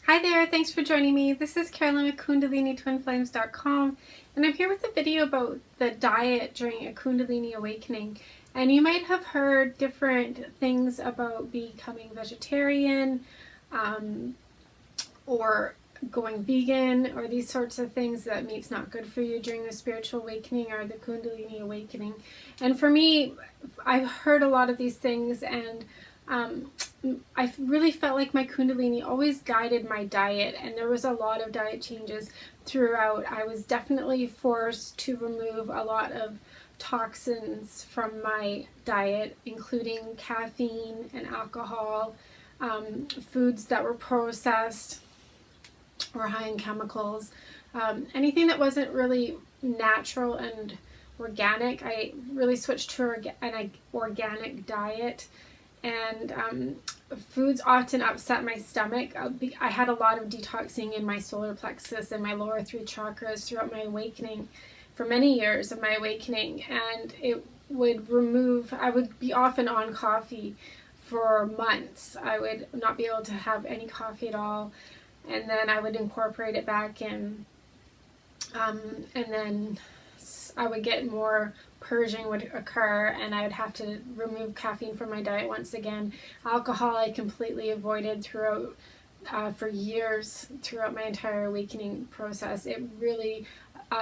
Hi there, thanks for joining me. This is Carolyn with KundaliniTwinFlames.com, and I'm here with a video about the diet during a Kundalini Awakening. And you might have heard different things about becoming vegetarian, or going vegan, or these sorts of things, that meat's not good for you during the spiritual awakening or the Kundalini Awakening. And for me, I've heard a lot of these things, and I really felt like my Kundalini always guided my diet, and there was a lot of diet changes throughout. I was definitely forced to remove a lot of toxins from my diet, including caffeine and alcohol, foods that were processed or high in chemicals, anything that wasn't really natural and organic. I really switched to an organic diet. And foods often upset my stomach. I had a lot of detoxing in my solar plexus and my lower three chakras throughout my awakening, for many years of my awakening, and it would remove, I would be often on coffee for months. I would not be able to have any coffee at all, and then I would incorporate it back in, and then I would get more purging would occur, and I would have to remove caffeine from my diet once again. Alcohol I completely avoided throughout, for years, throughout my entire awakening process. It really,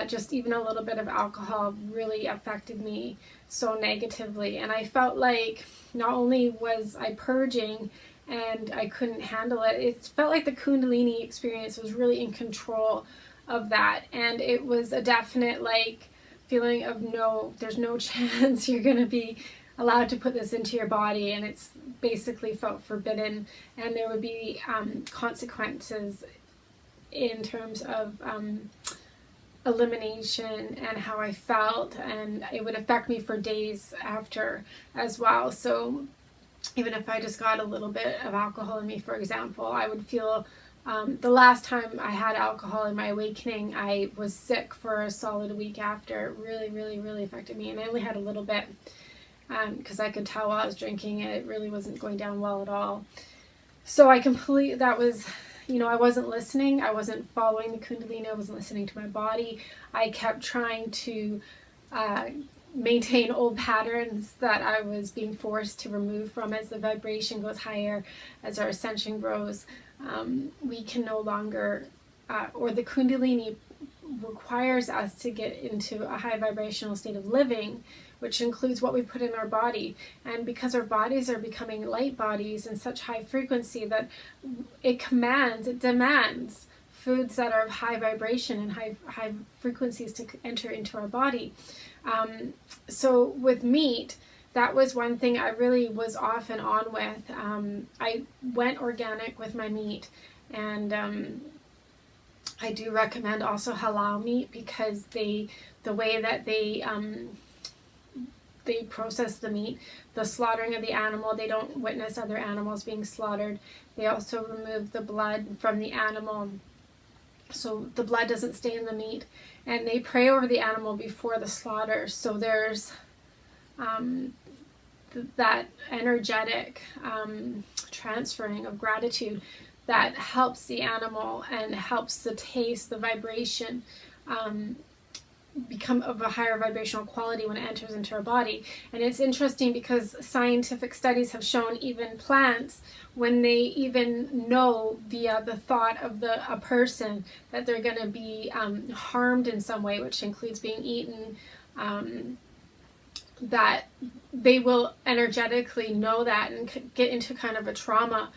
just even a little bit of alcohol really affected me so negatively. And I felt like not only was I purging and I couldn't handle it, it felt like the Kundalini experience was really in control of that. And it was a definite, like, feeling of there's no chance you're going to be allowed to put this into your body, and it's basically felt forbidden, and there would be consequences in terms of elimination and how I felt, and it would affect me for days after as well. So even if I just got a little bit of alcohol in me, for example, I would feel, the last time I had alcohol in my awakening, I was sick for a solid week after. It really, really, really affected me. And I only had a little bit, because I could tell while I was drinking it really wasn't going down well at all. So that was, I wasn't listening. I wasn't following the Kundalini. I wasn't listening to my body. I kept trying to maintain old patterns that I was being forced to remove from. As the vibration goes higher, as our ascension grows, we can no longer, or the Kundalini requires us to get into a high vibrational state of living, which includes what we put in our body. And because our bodies are becoming light bodies in such high frequency, that it demands foods that are of high vibration and high frequencies to enter into our body. So with meat, that was one thing I really was off and on with. I went organic with my meat, and I do recommend also halal meat, because the way that they process the meat, the slaughtering of the animal, they don't witness other animals being slaughtered. They also remove the blood from the animal, so the blood doesn't stay in the meat, and they pray over the animal before the slaughter. So there's that energetic transferring of gratitude that helps the animal and helps the taste, the vibration, become of a higher vibrational quality when it enters into our body. And it's interesting because scientific studies have shown even plants, when they even know via the thought of a person that they're going to be harmed in some way, which includes being eaten, that they will energetically know that and get into kind of a trauma,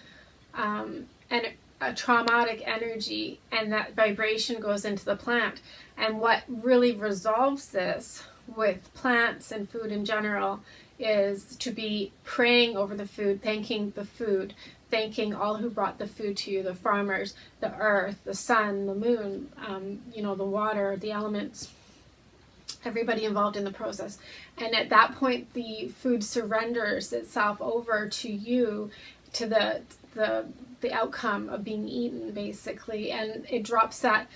and a traumatic energy, and that vibration goes into the plant. And what really resolves this with plants and food in general is to be praying over the food, thanking the food, thanking all who brought the food to you, the farmers, the earth, the sun, the moon, the water, the elements, everybody involved in the process. And at that point, the food surrenders itself over to you, to the outcome of being eaten, basically, and it drops that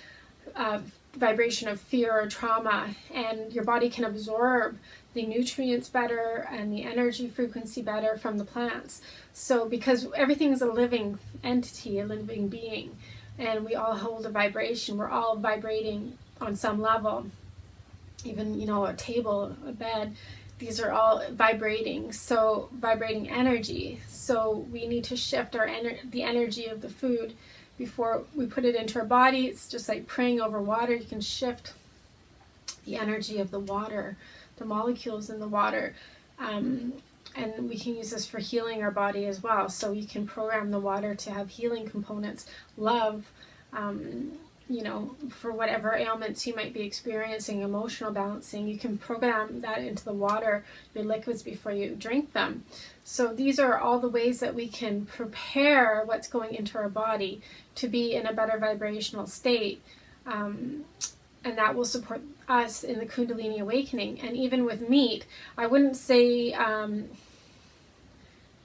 vibration of fear or trauma, and your body can absorb the nutrients better and the energy frequency better from the plants. So because everything is a living entity, a living being, and we all hold a vibration. We're all vibrating on some level. Even, you know, a table, a bed, these are all vibrating, so vibrating energy. So we need to shift the energy of the food before we put it into our body. It's just like praying over water. You can shift the energy of the water, the molecules in the water, and we can use this for healing our body as well. So you can program the water to have healing components, love, you know, for whatever ailments you might be experiencing, emotional balancing. You can program that into the water, your liquids, before you drink them. So these are all the ways that we can prepare what's going into our body to be in a better vibrational state. And that will support us in the Kundalini Awakening. And even with meat, I wouldn't say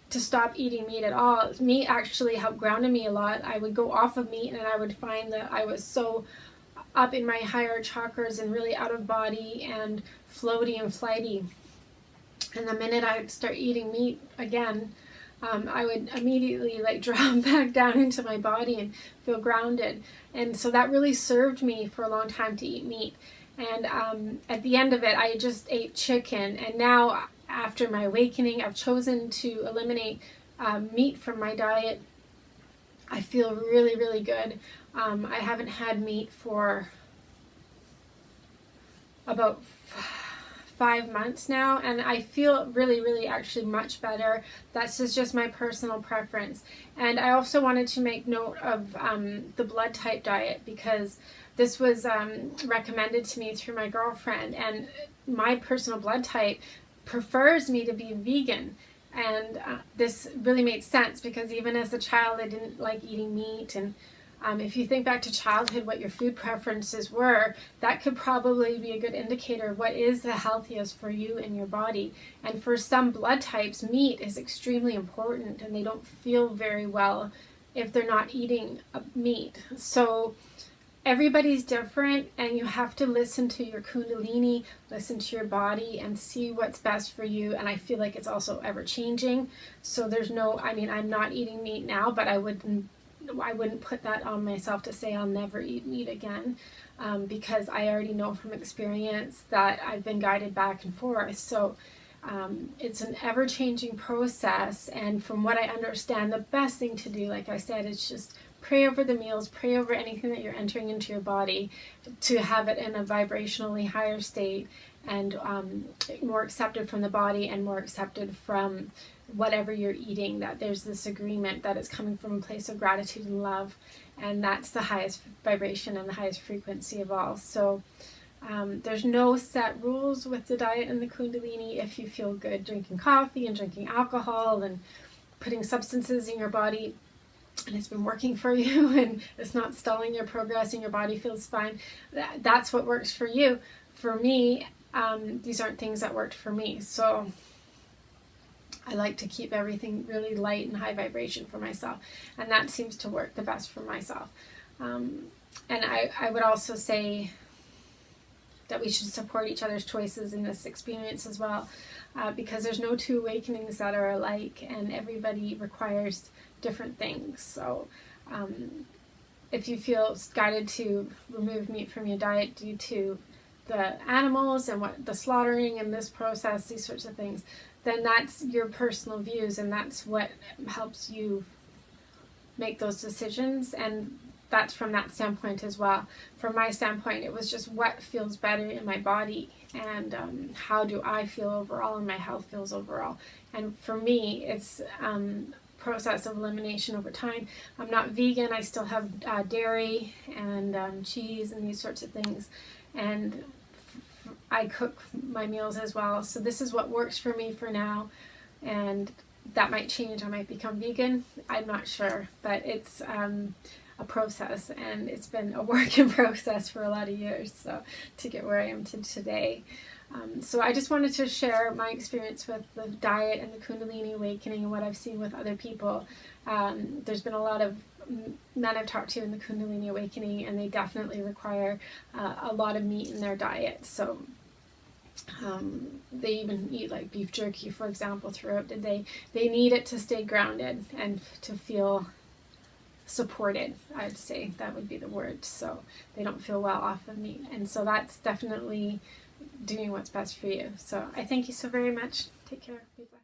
to stop eating meat at all. Meat actually helped ground me a lot. I would go off of meat and I would find that I was so up in my higher chakras and really out of body and floaty and flighty. And the minute I would start eating meat again, I would immediately like drop back down into my body and feel grounded. And so that really served me for a long time to eat meat. And at the end of it, I just ate chicken. And now, after my awakening, I've chosen to eliminate meat from my diet. I feel really, really good. I haven't had meat for about 5 months now, and I feel really, really actually much better. That's just my personal preference. And I also wanted to make note of the blood type diet, because this was recommended to me through my girlfriend, and my personal blood type prefers me to be vegan. And this really made sense, because even as a child I didn't like eating meat. And if you think back to childhood, what your food preferences were, that could probably be a good indicator of what is the healthiest for you and your body. And for some blood types, meat is extremely important, and they don't feel very well if they're not eating meat. So everybody's different, and you have to listen to your Kundalini, listen to your body, and see what's best for you. And I feel like it's also ever changing. So there's no, I mean, I'm not eating meat now, but I wouldn't put that on myself to say I'll never eat meat again, because I already know from experience that I've been guided back and forth. So it's an ever-changing process, and from what I understand, the best thing to do, like I said, is just pray over the meals, pray over anything that you're entering into your body to have it in a vibrationally higher state, and more accepted from the body and more accepted from whatever you're eating, that there's this agreement that it's coming from a place of gratitude and love, and that's the highest vibration and the highest frequency of all. So there's no set rules with the diet and the Kundalini. If you feel good drinking coffee and drinking alcohol and putting substances in your body, and it's been working for you, and it's not stalling your progress and your body feels fine, that's what works for you. For me, these aren't things that worked for me. So I like to keep everything really light and high vibration for myself, and that seems to work the best for myself. And I would also say that we should support each other's choices in this experience as well, because there's no two awakenings that are alike, and everybody requires different things. So if you feel guided to remove meat from your diet due to the animals and what the slaughtering and this process, these sorts of things, then that's your personal views, and that's what helps you make those decisions. And that's from that standpoint as well. From my standpoint, it was just what feels better in my body, and how do I feel overall, and my health feels overall. And for me, it's process of elimination over time. I'm not vegan. I still have dairy and cheese and these sorts of things, and I cook my meals as well. So this is what works for me for now, and that might change. I might become vegan. I'm not sure, but it's a process, and it's been a work in process for a lot of years, so to get where I am today. So I just wanted to share my experience with the diet and the Kundalini Awakening and what I've seen with other people. There's been a lot of men I've talked to in the Kundalini Awakening, and they definitely require a lot of meat in their diet. So they even eat like beef jerky, for example, throughout the day. They need it to stay grounded and to feel supported, I'd say that would be the word. So they don't feel well off of meat. And so that's definitely doing what's best for you. So I thank you so very much. Take care. Be blessed.